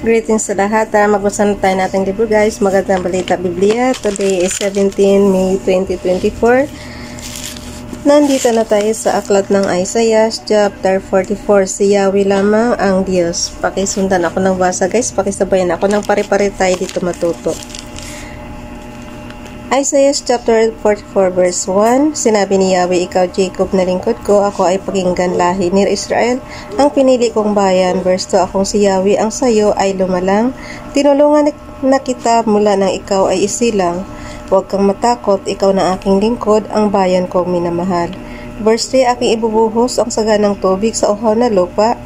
Greetings sa lahat. Magbasa na tayo natin libro guys. Magandang balita Biblia. Today is 17 May 2024. Nandito na tayo sa aklat ng Isaiah chapter 44. Si Yahweh lamang ang Diyos. Pakisundan ako ng basa guys. Pakisabayan ako ng pare-pare tayo dito matuto. Isaiah chapter 44 verse 1. Sinabi ni Yahweh, ikaw Jacob na lingkod ko, ako ay pakinggan lahi ni Israel, ang pinili kong bayan. Verse 2. Akong si Yahweh, ang sayo ay lumalang. Tinulungan na kita mula nang ikaw ay isilang. Huwag kang matakot, ikaw na aking lingkod, ang bayan kong minamahal. Verse 3. Aking ibubuhos ang saganang tubig sa uhaw na lupa.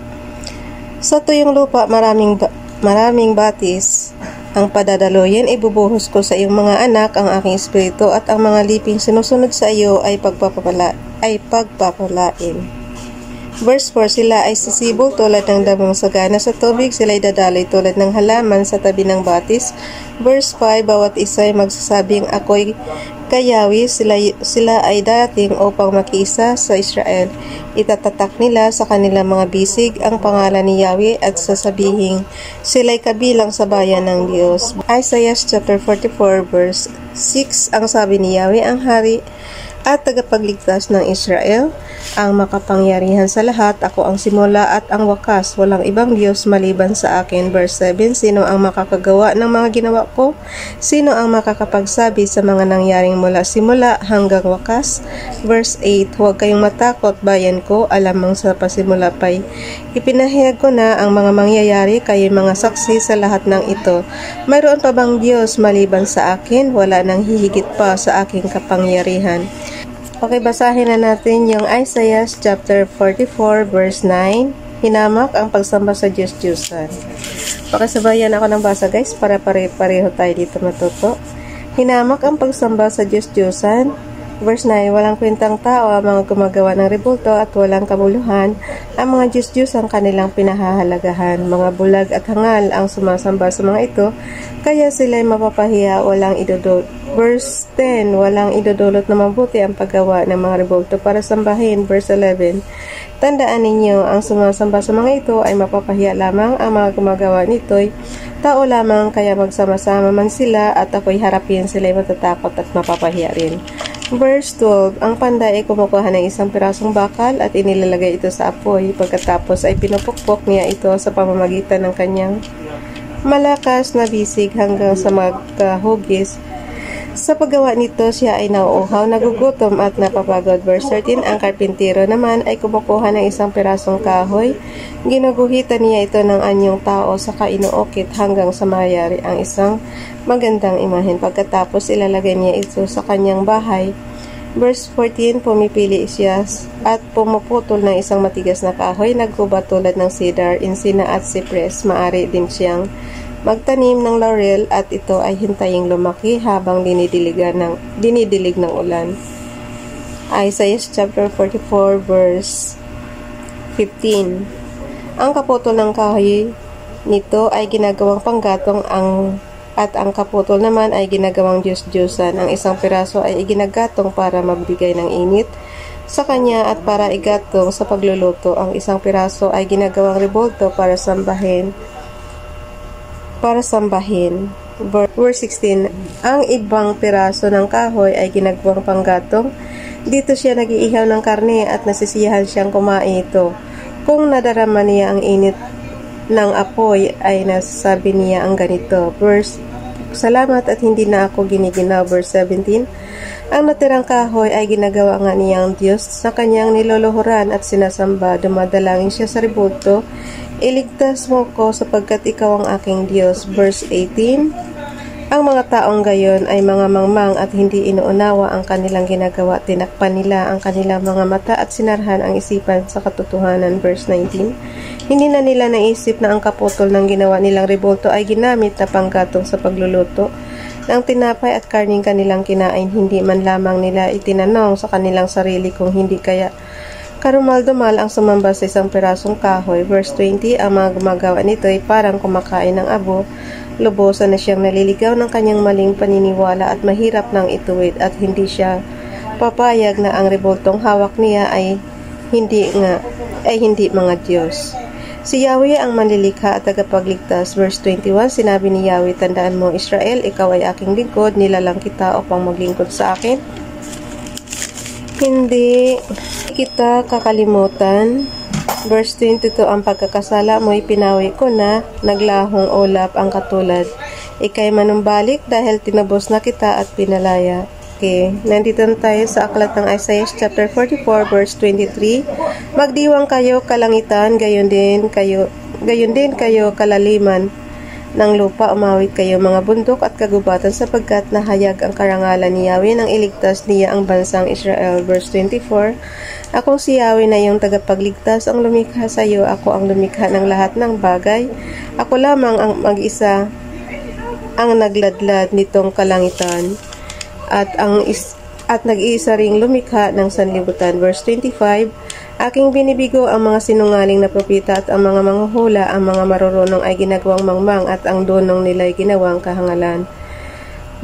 Sa tuyong lupa maraming batis. Ang padadaluyan ibubuhos ko sa iyong mga anak, ang aking espiritu, at ang mga liping sinusunod sa iyo ay pagpapalain. Verse 4. Sila ay sisibol tulad ng damong sagana sa tubig, sila ay dadaloy tulad ng halaman sa tabi ng batis. Verse 5. Bawat isa ay magsasabing ako'y kayawi, sila ay dating upang makiisa sa Israel. Itatatak nila sa kanilang mga bisig ang pangalan ni Yahweh at sasabihin, sila'y kabilang sa bayan ng Diyos. Isaiah chapter 44 verse 6. Ang sabi ni Yahweh, ang hari at tagapagligtas ng Israel, ang makapangyarihan sa lahat, ako ang simula at ang wakas, walang ibang Diyos maliban sa akin. Verse 7. Sino ang makakagawa ng mga ginawa ko? Sino ang makakapagsabi sa mga nangyaring mula simula hanggang wakas? Verse 8. Huwag kayong matakot, bayan ko, alamang sa pasimula pa'y ipinahayag ko na ang mga mangyayari, kayo'y mga saksi sa lahat ng ito. Mayroon pa bang Diyos maliban sa akin? Wala nang hihigit pa sa aking kapangyarihan. Okay, basahin na natin yung Isaiah chapter 44 verse 9. Hinamak ang pagsamba sa Diyos-Diyusan. Pakisabayan ako ng basa guys para pare-pareho tayo dito matuto. Hinamak ang pagsamba sa Diyos-Diyusan. Verse 9. Walang kwentang tao ang mga gumagawa ng rebulto at walang kabuluhan. Ang mga Diyos-Diyus ang kanilang pinahahalagahan. Mga bulag at hangal ang sumasamba sa mga ito, kaya sila'y mapapahiya, walang idudulot. Verse 10. Walang idudulot na mabuti ang paggawa ng mga rebulto para sambahin. Verse 11. Tandaan ninyo, ang sumasamba sa mga ito ay mapapahiya lamang. Ang mga gumagawa nito'y tao lamang, kaya magsama-sama man sila at ako'y harapin, sila'y matatakot at mapapahiya rin. Verse 12. Ang panday ay kumukuha ng isang pirasong bakal at inilalagay ito sa apoy. Pagkatapos ay pinupukpok niya ito sa pamamagitan ng kanyang malakas na bisig hanggang sa magkahugis. Sa paggawa nito, siya ay nauuhaw, nagugutom at napapagod. Verse 13. Ang karpintero naman ay kumukuha ng isang pirasong kahoy. Ginuguhitan niya ito ng anyong tao sa inuukit hanggang sa mayari ang isang magandang imahen. Pagkatapos, ilalagay niya ito sa kanyang bahay. Verse 14. Pumipili siya at pumuputol ng isang matigas na kahoy, naggubat tulad ng cedar, insina at cypress. Maari din siyang magtanim ng laurel at ito ay hintaying lumaki habang dinidilig ng ulan. Isaiah chapter 44 verse 15. Ang kaputol ng kahoy nito ay ginagawang panggatong at ang kaputol naman ay ginagawang Diyos-Diyusan. Ang isang piraso ay iginagatong para magbigay ng init sa kanya at para igatong sa pagluluto. Ang isang piraso ay ginagawang rebulto para sambahin. Verse 16. Ang ibang piraso ng kahoy ay ginagawang panggatong. Dito siya nag-iihaw ng karne at nasisiyahan siyang kumain ito. Kung nadarama niya ang init ng apoy ay nasasabi niya ang ganito. Salamat at hindi na ako giniginaw. Verse 17. Ang natirang kahoy ay ginagawa nga niyang Diyos sa kanyang niluluhuran at sinasamba. Dumadalangin siya sa rebulto. Iligtas mo ko sapagkat ikaw ang aking Diyos. Verse 18. Ang mga taong gayon ay mga mangmang at hindi inuunawa ang kanilang ginagawa. Tinakpan nila ang kanilang mga mata at sinarhan ang isipan sa katotohanan. Verse 19. Hindi na nila naisip na ang kaputol ng ginawa nilang rebulto ay ginamit na panggatong sa pagluluto ng tinapay at karning kanilang kinain. Hindi man lamang nila itinanong sa kanilang sarili kung hindi kaya karumal-dumal ang sumamba sa isang pirasong kahoy. Verse 20. Ang mga gumagawa nito ay parang kumakain ng abo. Lubusan na siyang naliligaw ng kanyang maling paniniwala at mahirap nang ituwid at hindi siya papayag na ang rebultong hawak niya ay hindi mga Diyos. Si Yahweh ang manlilikha at tagapagligtas. Verse 21, sinabi ni Yahweh, tandaan mo Israel, ikaw ay aking lingkod, nilalang kita upang maglingkod sa akin. Hindi kita kakalimutan. Verse 22, ang pagkakasala mo'y pinawi ko na, naglahong ulap ang katulad. Ika'y manumbalik dahil tinubos na kita at pinalaya. Okay, nandito na tayo sa aklat ng Isaiah chapter 44 verse 23. Magdiwang kayo kalangitan, gayon din kayo kalaliman ng lupa, umawit kayo mga bundok at kagubatan sapagkat nahayag ang karangalan ni Yahweh nang iligtas niya ang bansang Israel. Verse 24. Akong si Yahweh na iyong tagapagligtas, ang lumikha sa iyo, ako ang lumikha ng lahat ng bagay. Ako lamang ang mag-isa ang nagladlad nitong kalangitan. At nag-iisa ring lumikha ng sanlibutan. Verse 25, aking binibigo ang mga sinungaling na propeta at ang mga manghuhula, ang mga marurunong ay ginagawang mangmang at ang dunong nila ay ginawang kahangalan.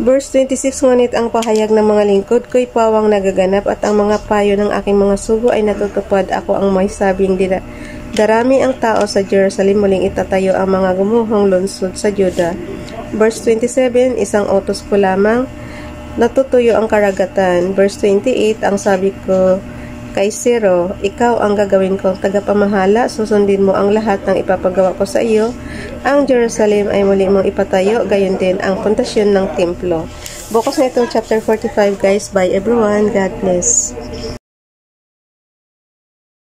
Verse 26, ngunit ang pahayag ng mga lingkod ko'y pawang nagaganap at ang mga payo ng aking mga sugo ay natutupad. Ako ang may sabing darami ang tao sa Jerusalem, muling itatayo ang mga gumuhong lungsod sa Juda. Verse 27, isang utos ko lamang, natutuyo ang karagatan. Verse 28, ang sabi ko kay Siro, ikaw ang gagawin kong tagapamahala, susundin mo ang lahat ng ipapagawa ko sa iyo. Ang Jerusalem ay muli mong ipatayo, gayon din ang pundasyon ng templo. Bukas na itong chapter 45 guys. Bye everyone. God bless.